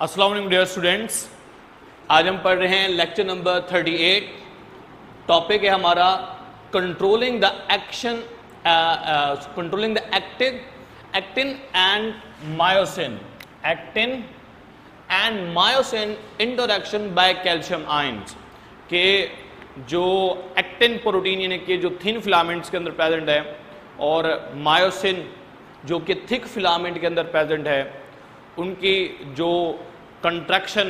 अस्सलाम वालेकुम dear students, आज हम पढ़ रहे हैं लेक्चर नंबर 38। टॉपिक है हमारा controlling the action, controlling the actin and myosin, actin and myosin interaction by calcium ions के जो एक्टिन प्रोटीन यानी कि जो थिन फिलामेंट्स के अंदर प्रेजेंट है और मायोसिन जो कि थिक फिलामेंट के अंदर प्रेजेंट है, उनकी जो कंट्रैक्शन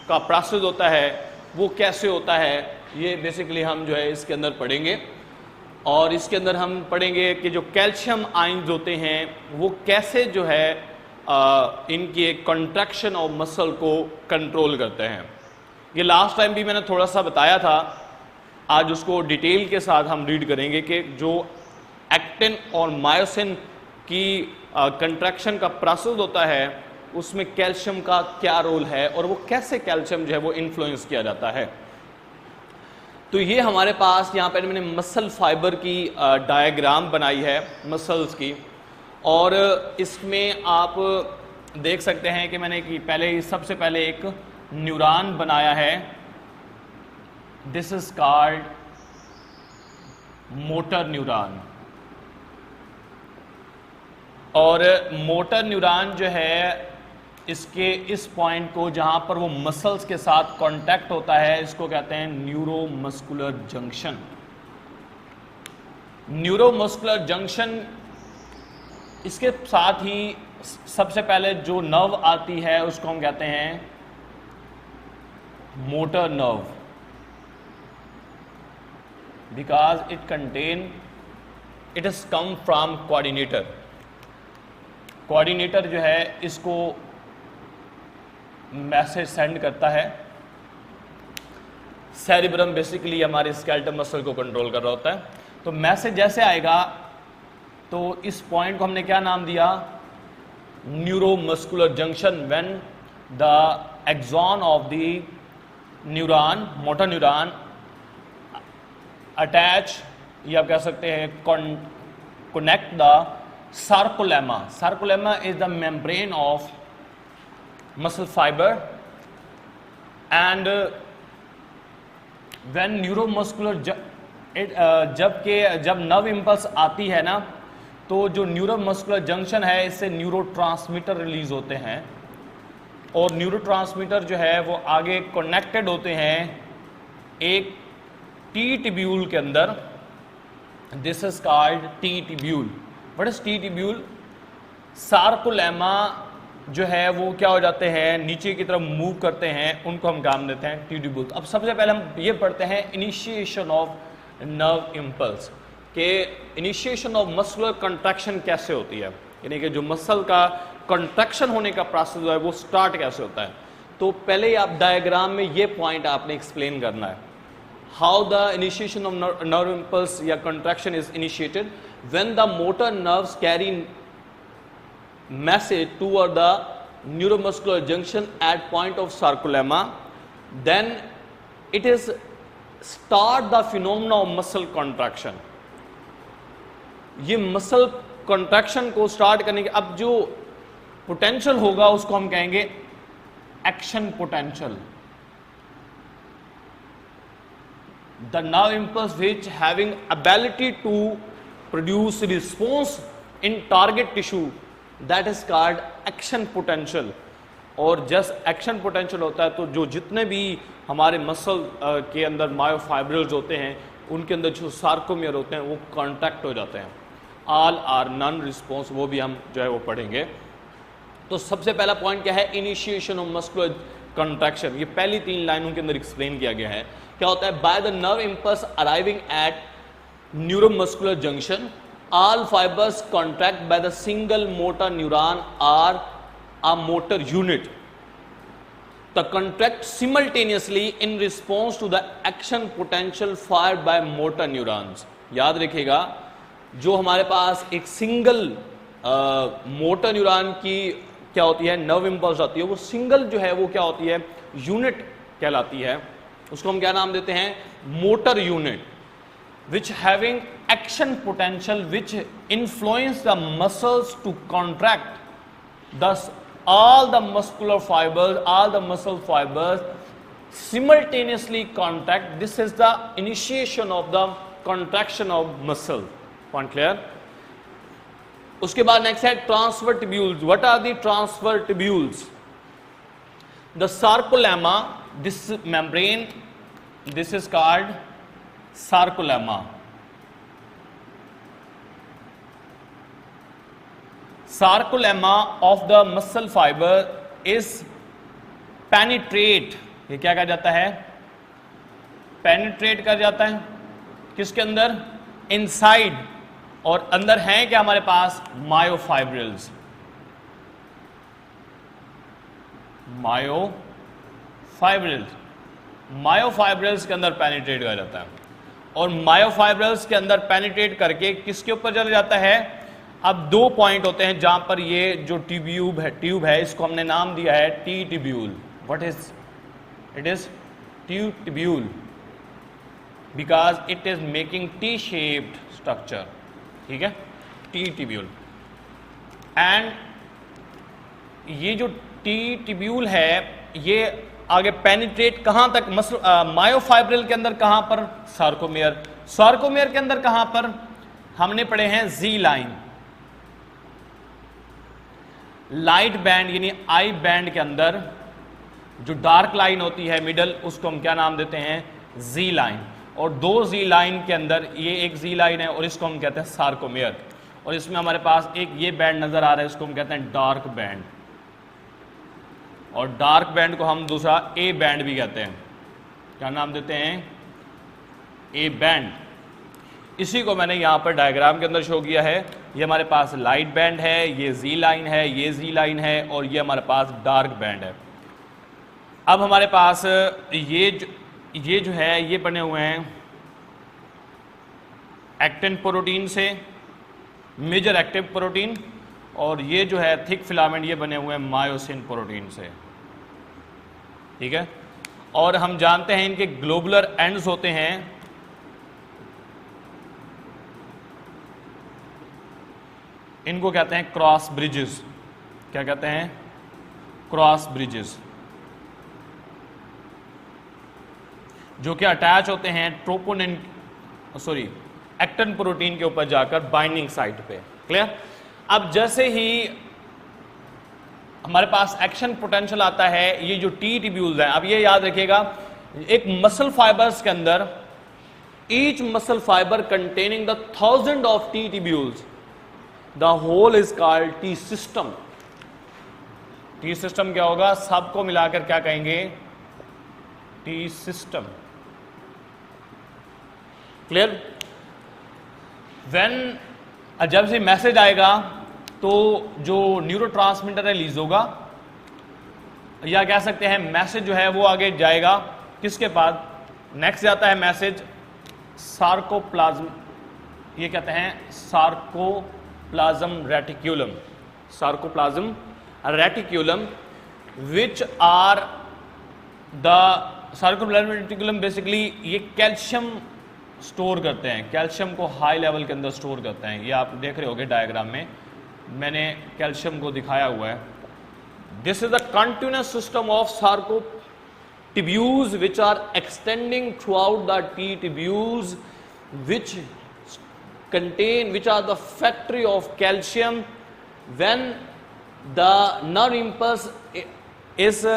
का प्रोसेस होता है वो कैसे होता है, ये बेसिकली हम जो है इसके अंदर पढ़ेंगे। और इसके अंदर हम पढ़ेंगे कि जो कैल्शियम आयंस होते हैं वो कैसे जो है इनकी कंट्रैक्शन और मसल को कंट्रोल करते हैं। ये लास्ट टाइम भी मैंने थोड़ा सा बताया था, आज उसको डिटेल के साथ हम रीड करेंगे कि जो एक्टिन और मायोसिन की कंट्रैक्शन का प्रोसेस होता है उसमें कैल्शियम का क्या रोल है और वो कैसे कैल्शियम जो है वो इन्फ्लुएंस किया जाता है। तो ये हमारे पास यहाँ पर मैंने मसल फाइबर की डायग्राम बनाई है मसल्स की, और इसमें आप देख सकते हैं कि मैंने सबसे पहले एक न्यूरॉन बनाया है। This is called motor neuron, और मोटर न्यूरॉन जो है इसके इस पॉइंट को जहां पर वो मसल्स के साथ कांटेक्ट होता है इसको कहते हैं न्यूरोमस्कुलर जंक्शन। न्यूरोमस्कुलर जंक्शन, इसके साथ ही सबसे पहले जो नर्व आती है उसको हम कहते हैं motor nerve, because it is come from coordinator. Coordinator जो है इसको मैसेज सेंड करता है। सेरिब्रम बेसिकली हमारे स्केलेटल मसल को कंट्रोल कर रहा होता है। तो मैसेज जैसे आएगा तो इस पॉइंट को हमने क्या नाम दिया, neuromuscular junction, when the axon of the neuron, motor neuron attach, या आप कह सकते हैं connect the sarcolemma. Sarcolemma is the membrane of muscle fiber, and when neuromuscular जब नर्व इम्पल्स आती है ना, तो जो न्यूरोमस्कुलर जंक्शन है इससे न्यूरोट्रांसमीटर रिलीज होते हैं, और न्यूरोट्रांसमीटर जो है वो आगे कनेक्टेड होते हैं एक टी ट्यूब्यूल के अंदर। This is called T tubule. What is T tubule? Sarcolemma जो है वो क्या हो जाते हैं, नीचे की तरफ मूव करते हैं, उनको हम नाम देते हैं टी ट्यूब्यूल। अब सबसे पहले हम ये पढ़ते हैं इनिशिएशन ऑफ नर्व इम्पल्स, के इनिशिएशन ऑफ मस्कुलर कंट्रैक्शन कैसे होती है, यानी कि जो मसल का कंट्रैक्शन होने का प्रोसेस है वो स्टार्ट कैसे होता है। तो पहले ही आप डायग्राम में ये पॉइंट आपने एक्सप्लेन करना है, how the initiation of nerve impulse या contraction is initiated when the motor nerves carry message toward the neuromuscular junction at point of sarcolemma, then it is start the phenomena of muscle contraction. ये muscle contraction को start करने के अब जो potential होगा उसको हम कहेंगे action potential. The nerve impulse which having ability to produce response in target tissue, that is called action potential। और जस्ट एक्शन पोटेंशियल होता है तो जो जितने भी हमारे मसल के अंदर मायोफाइब्रिल्स होते हैं उनके अंदर जो सार्कोमियर होते हैं वो कॉन्टैक्ट हो जाते हैं। ऑल आर नॉन रिस्पॉन्स, वो भी हम जो है वो पढ़ेंगे। तो सबसे पहला पॉइंट क्या है, इनिशिएशन ऑफ मस्कुलर कंट्रैक्शन। ये पहली 3 लाइनों के अंदर एक्सप्लेन किया गया है। क्या होता है, by the nerve impulse arriving at neuromuscular junction, all fibers contract by the single motor neuron or a motor unit. The contract simultaneously in response to the action potential fired by motor neurons. याद रखिएगा, जो हमारे पास एक single motor neuron की क्या होती है, nerve impulse आती है, वो सिंगल जो है वो क्या होती है, यूनिट कहलाती है। उसको हम क्या नाम देते हैं, motor unit, which having action potential which influence the muscles to contract, thus all the muscular fibers, all the muscle fibers simultaneously contract. This is the initiation of the contraction of muscle. Point clear? उसके बाद next है transverse tubules. What are the transverse tubules? The sarcolemma, this membrane, this is called sarcolemma. Sarcolemma of the muscle fiber is penetrate. ये क्या कहा जाता है? Penetrate कर जाता है किसके अंदर? इनसाइड. और अंदर है क्या हमारे पास? मायोफाइब्रिल्स. मायोफाइब्रिल्स, मायोफाइब्रिल्स के अंदर पेनिट्रेट कर जाता है. और मायोफाइब्रिल्स के अंदर पेनिट्रेट करके किसके ऊपर चला जाता है? अब दो पॉइंट होते हैं जहां पर ये जो ट्यूब है इसको हमने नाम दिया है T tubule. What is it? Is tubule because it is making tea shaped structure. ठीक है, टी ट्यूब्यूल. एंड ये जो टी ट्यूब्यूल है ये आगे पेनिट्रेट कहां तक? मायोफाइब्रिल के अंदर कहां पर? सार्कोमेयर. सार्कोमेयर के अंदर कहां पर? हमने पढ़े हैं जी लाइन. लाइट बैंड यानी आई बैंड के अंदर जो डार्क लाइन होती है मिडल, उसको हम क्या नाम देते हैं? जी लाइन. और दो जी लाइन के अंदर ये एक जी लाइन है और इसको हम कहते हैं सार्कोमेयर. और इसमें हमारे पास एक ये बैंड नजर आ रहा है, इसको हम कहते हैं डार्क बैंड. और डार्क बैंड को हम दूसरा ए बैंड भी कहते हैं. क्या नाम देते हैं? A band. इसी को मैंने यहां पर डायग्राम के अंदर शो किया है. ये हमारे पास लाइट बैंड है, ये जी लाइन है, ये जी लाइन है और ये हमारे पास डार्क बैंड है. अब हमारे पास ये जो है ये बने हुए हैं एक्टिन प्रोटीन से, मेजर एक्टिव प्रोटीन. और ये जो है थिक फिलामेंट ये बने हुए हैं मायोसिन प्रोटीन से. ठीक है. और हम जानते हैं इनके ग्लोबुलर एंड्स होते हैं. इनको कहते हैं क्रॉस ब्रिजेस. क्या कहते हैं? क्रॉस ब्रिजेस, जो कि अटैच होते हैं ट्रोपोनिन एक्टिन प्रोटीन के ऊपर जाकर बाइंडिंग साइट पे. क्लियर? अब जैसे ही हमारे पास एक्शन पोटेंशियल आता है, ये जो टी ट्यूब्यूल्स हैं, अब ये याद रखिएगा एक मसल फाइबर्स के अंदर each muscle fiber containing the 1000 of T tubules, the whole is called T system. T system क्या होगा? सबको मिलाकर क्या कहेंगे? T system. क्लियर? जब से मैसेज आएगा तो जो न्यूरोट्रांसमीटर रिलीज होगा, या कह सकते हैं मैसेज जो है वो आगे जाएगा किसके पास? नेक्स्ट जाता है मैसेज सार्कोप्लाज्म. ये कहते हैं sarcoplasm reticulum. Sarcoplasm reticulum which are the sarcoplasm reticulum basically ये कैल्शियम स्टोर करते हैं. कैल्शियम को हाई लेवल के अंदर स्टोर करते हैं. ये आप देख रहे होंगे डायग्राम में मैंने कैल्शियम को दिखाया हुआ है. This is the continuous system of sarcotubules which are extending throughout the T tubules which are the factory of calcium. When the nerve impulse is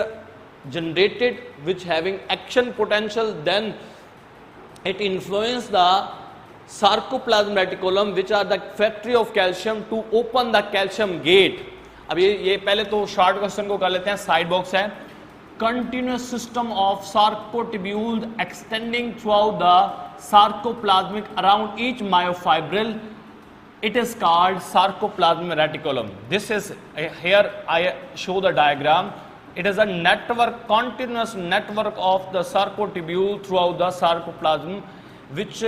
generated which having action potential, then it influences the sarcoplasm reticulum which are the factory of calcium to open the calcium gate. अब ये पहले तो short question को कर लेते हैं. Side box है continuous system of sarcotubules extending throughout the sarcoplasmic around each myofibril. It is called sarcoplasmic reticulum. This is here I show the diagram. It is a network, continuous network of the sarcotubule throughout the sarcoplasm, which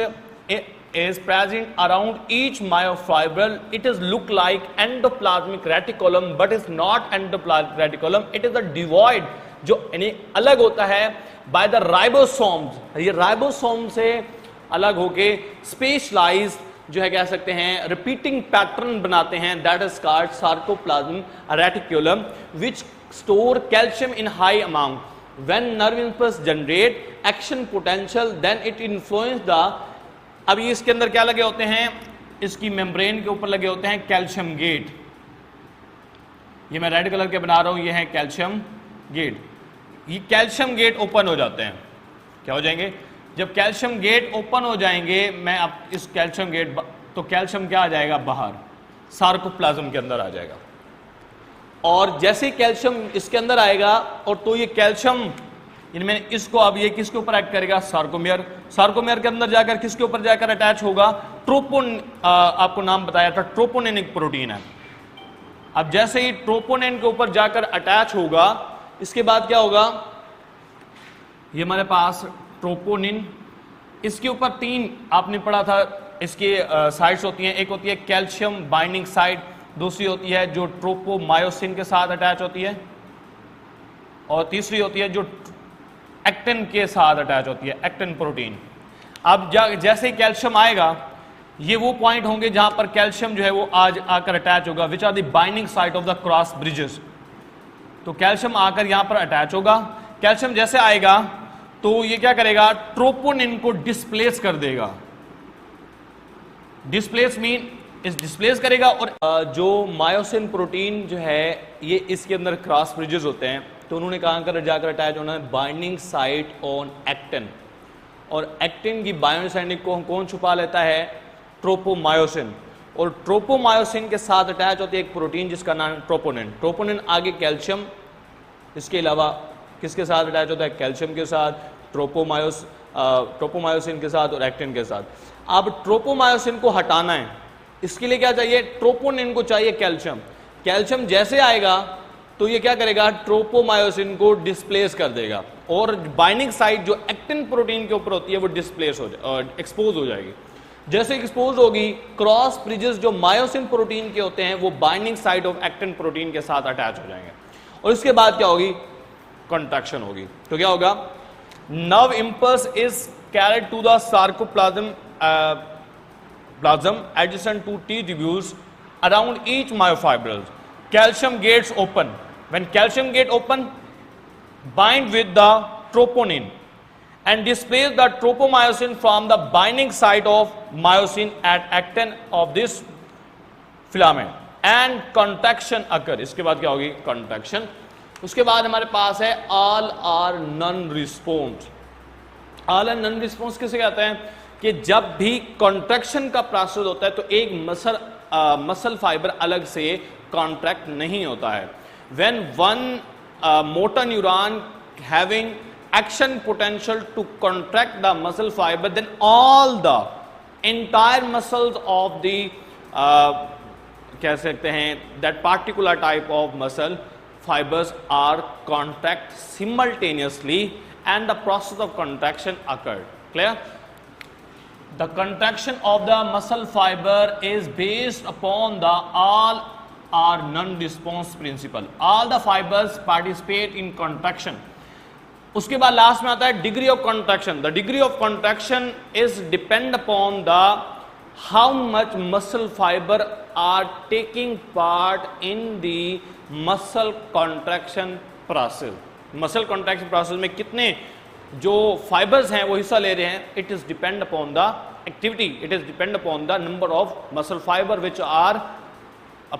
is present around each myofibril. It is look like endoplasmic reticulum, but is not endoplasmic reticulum. It is a devoid जो यानी अलग होता है by the ribosomes. ये ribosome से अलग होके specialise जो है कह सकते हैं रिपीटिंग पैटर्न बनाते हैं, that is called sarcoplasm reticulum which store calcium in high amount. When nerve impulse generate action potential then it influence the. अभी इसके अंदर क्या लगे होते हैं, इसकी मेम्ब्रेन के ऊपर लगे होते हैं कैल्शियम गेट. ये मैं रेड कलर के बना रहा हूं, ये है कैल्शियम गेट. ये कैल्शियम गेट ओपन हो जाते हैं. क्या हो जाएंगे? जब कैल्शियम गेट ओपन हो जाएंगे, मैं अब इस कैल्शियम गेट, तो कैल्शियम क्या आ जाएगा बाहर, सार्कोप्लाज्म के अंदर आ जाएगा. और जैसे ही कैल्शियम इसके अंदर आएगा, और तो ये कैल्शियम इनमें इसको अब ये किसके ऊपर एक्ट करेगा, सार्कोमेयर. सार्कोमेयर के अंदर जाकर किसके ऊपर जाकर अटैच होगा, ट्रोपोन. आपको नाम बताया था, ट्रोपोनिक प्रोटीन है. अब जैसे ही ट्रोपोनिन के ऊपर जाकर अटैच होगा, इसके बाद क्या होगा, ये हमारे पास ट्रोपोनिन, इसके ऊपर 3 आपने पढ़ा था इसके साइड्स होती हैं. एक होती है कैल्शियम बाइंडिंग साइड, दूसरी होती है जो ट्रोपोमायोसिन के साथ अटैच होती है, और तीसरी होती है जो एक्टिन के साथ अटैच होती है, एक्टिन प्रोटीन. अब जैसे ही कैल्शियम आएगा, ये वो पॉइंट होंगे जहां पर कैल्शियम जो है वो आज आकर अटैच होगा, which are the binding site of the cross bridges. तो कैल्शियम आकर यहां पर अटैच होगा. कैल्शियम जैसे आएगा तो ये क्या करेगा, ट्रोपोनिन को डिस्प्लेस कर देगा. डिस्प्लेस मीन इस डिस्प्लेस करेगा. और जो मायोसिन प्रोटीन जो है ये इसके अंदर क्रॉस ब्रिजेस होते हैं, तो उन्होंने कहां कर जाकर अटैच होना है, बाइंडिंग साइट ऑन एक्टिन. और एक्टिन की बायोसाइनिक को कौन छुपा लेता है, ट्रोपोमायोसिन. और ट्रोपोमायोसिन के साथ अटैच होती है एक प्रोटीन जिसका नाम है ट्रोपोनिन. ट्रोपोनिन आगे कैल्शियम, इसके अलावा किसके साथ अटैच होता है, कैल्शियम के साथ, ट्रोपोमायोसिन के साथ और एक्टिन के साथ. अब ट्रोपोमायोसिन को हटाना है, इसके लिए क्या चाहिए, ट्रोपोनिन को चाहिए कैल्शियम. कैल्शियम जैसे आएगा तो ये क्या करेगा, ट्रोपोमायोसिन को डिस्प्लेस कर देगा, और बाइंडिंग साइट जो एक्टिन प्रोटीन के ऊपर होती है वो डिस्प्लेस हो एक्सपोज हो जाएगी. जैसे एक्सपोज होगी, क्रॉस ब्रिजेस जो मायोसिन प्रोटीन के होते हैं वो binding site of actin protein के साथ अटैच हो जाएंगे, और इसके बाद क्या होगी, कंट्रैक्शन होगी. तो क्या होगा, nerve impulse is carried to the sarcoplasm adjacent to T tubules around each myofibril. Calcium gates open. When calcium gate open, bind with the troponin and displace the tropomyosin from the binding site of myosin at actin of this filament and contraction occur. इसके बाद क्या होगी, contraction. उसके बाद हमारे पास है all or none response. all or none response किसे कहते हैं, कि जब भी कॉन्ट्रैक्शन का प्रोसेस होता है तो एक मसल फाइबर अलग से कॉन्ट्रैक्ट नहीं होता है. When one motor neuron having action potential to contract the muscle fiber, then all the entire muscles of the कह सकते हैं that particular type of muscle fibers are contract simultaneously and the process of contraction occurred. Clear? The contraction of the muscle fiber is based upon the all or none response principle. All the fibers participate in contraction. उसके बाद last में आता है degree of contraction. The degree of contraction is depend upon the how much muscle fiber are taking part in the muscle contraction process. muscle contraction process में कितने जो fibers हैं वो हिस्सा ले रहे हैं, it is depend upon the activity, it is depend upon the number of muscle fiber which are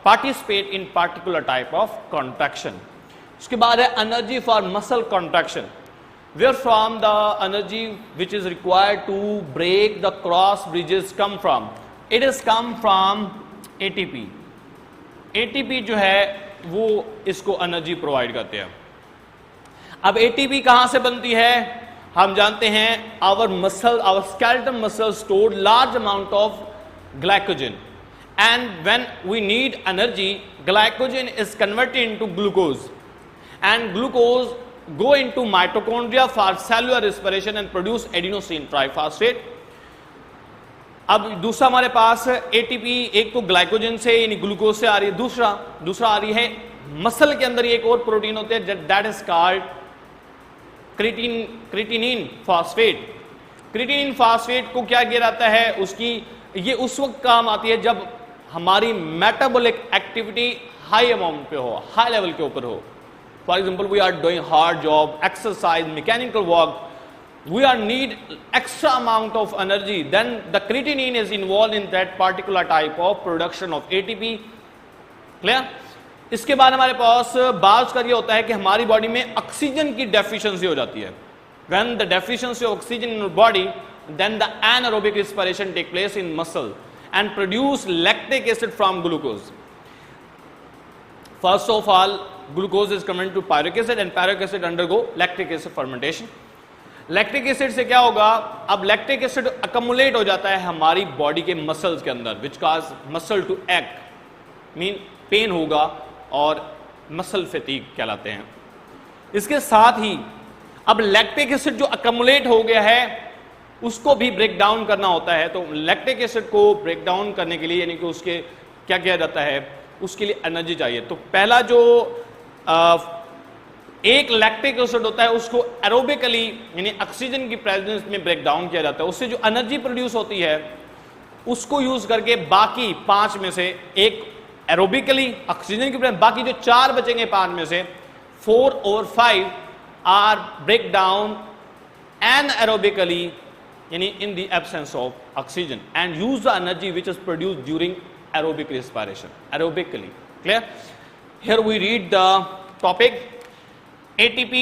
participate in particular type of contraction. उसके बाद है energy for muscle contraction. Where from the energy which is required to break the cross bridges come from? It is come from ATP. ATP जो है वो इसको energy provide करते हैं. अब ATP कहां से बनती है, हम जानते हैं our skeletal muscle stored large amount of glycogen, and when we need energy, glycogen is converted into glucose, and glucose go into mitochondria for cellular respiration and produce adenosine triphosphate. अब दूसरा हमारे पास एटीपी, एक तो glycogen से यानी glucose से आ रही है, दूसरा आ रही है मसल के अंदर एक और प्रोटीन होते हैं that is called creatinine phosphate. Creatinine phosphate को क्या किया जाता है, उसकी ये उस वक्त काम आती है जब हमारी मेटाबॉलिक एक्टिविटी हाई अमाउंट पे हो, हाई लेवल के ऊपर हो. For example, we are doing hard job, exercise, mechanical work, we are need extra amount of energy, then the creatinine is involved in that particular type of production of ATP. clear? इसके बाद हमारे पास बात कर ये होता है कि हमारी बॉडी में ऑक्सीजन की डेफिशिएंसी हो जाती है. when the deficiency of oxygen in your body, then the anaerobic respiration take place in muscle and produce lactic acid from glucose. First of all, glucose is converted to pyruvic acid and pyruvic acid undergo lactic acid fermentation. Lactic acid से क्या होगा, अब lactic acid अकमुलेट हो जाता है हमारी body के muscles के अंदर, which cause muscle to act, mean pain होगा और मसल फैटीग कहलाते हैं. इसके साथ ही अब लैक्टिक एसिड जो अकमुलेट हो गया है उसको भी ब्रेक डाउन करना होता है. तो लैक्टिक एसिड को ब्रेक डाउन करने के लिए, यानी कि उसके क्या किया जाता है, उसके लिए एनर्जी चाहिए. तो पहला जो एक लैक्टिक एसिड होता है उसको एरोबिकली यानी ऑक्सीजन की प्रेजेंस में ब्रेक डाउन किया जाता है. उससे जो एनर्जी प्रोड्यूस होती है उसको यूज करके बाकी 5 में से एक एरोबिकली ऑक्सीजन की प्रेजेंस, बाकी जो 4 बचेंगे 5 में से 4 और 5 आर ब्रेक डाउन एनारोबिकली यानी in the absence of oxygen and use the energy which is produced during aerobic respiration, aerobically. Clear? Here we read the topic ATP,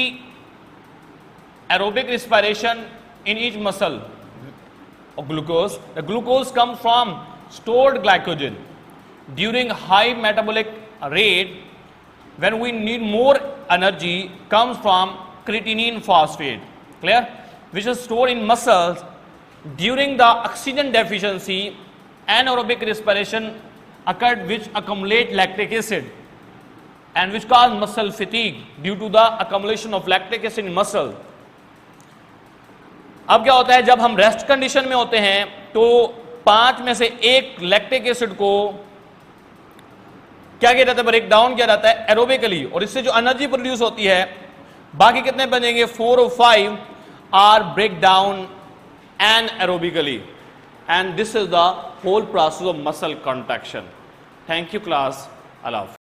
aerobic respiration in each muscle of glucose. The glucose comes from stored glycogen during high metabolic rate. When we need more energy, comes from creatinine phosphate. Clear? Which is stored in muscles during the oxygen deficiency. Anaerobic respiration occurred which accumulate lactic acid and which cause muscle fatigue due to the accumulation of lactic acid in muscle. अब क्या होता है, जब हम rest condition में होते हैं तो 5 में से एक लैक्टिक एसिड को क्या किया जाता है, ब्रेक डाउन किया जाता है एरोबिकली, और इससे जो एनर्जी प्रोड्यूस होती है बाकी कितने बनेंगे 4 और 5 are break down anaerobically, and this is the whole process of muscle contraction. Thank you class. Allah.